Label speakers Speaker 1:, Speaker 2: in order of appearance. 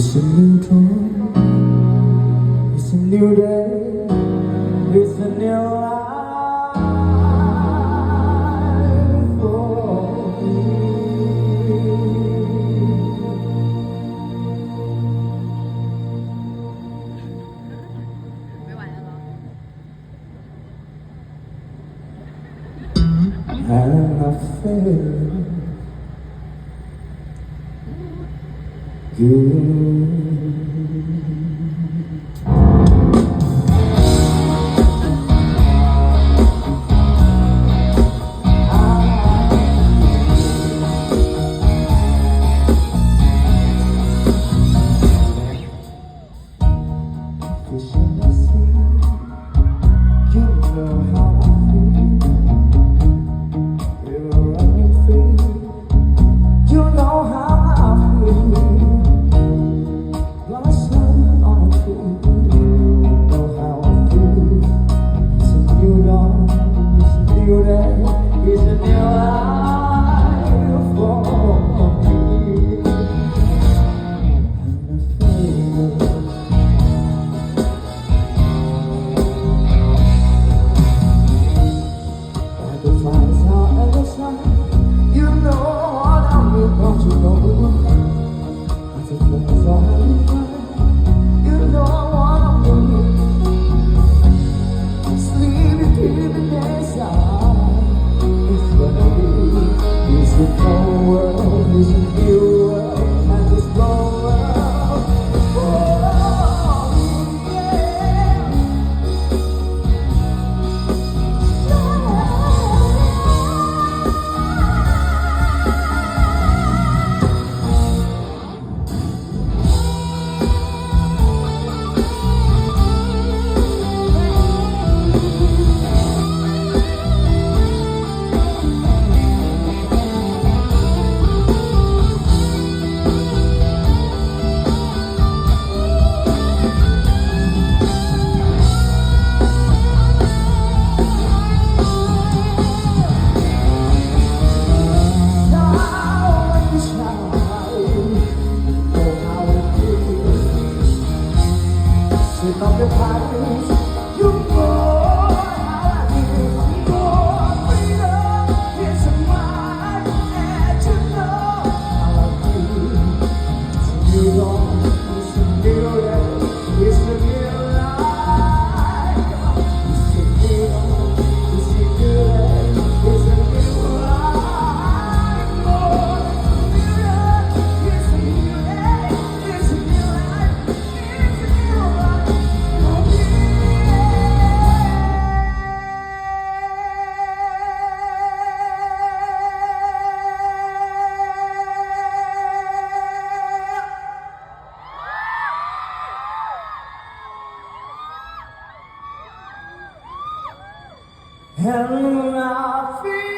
Speaker 1: It's a new dawn, it's a new day, it's a new life for me. And I feel good. Fish in the sea, you know how I feel. River running free, you know how I feel. Blossom on a tree, you know how I feel. It's a new dawn, it's a new day, it's a new life for me. And I feel the fires are ever shine. You know what I will want to know. As the flames are heavy fire, you know what I'm doing. Sleepy, keeping inside. It's gonna be. It's a cold world, it's a new world, and it's cold world. Oh, yeah. Take off your clothes, you know how I feel. More freedom, it's mine, and you know how I feel. It's a new dawn, it's a new day, it's a new life. It's a new dawn, it's a new day, it's a new life. Oh, it's a new day, it's a new life, it's a new life. And I feel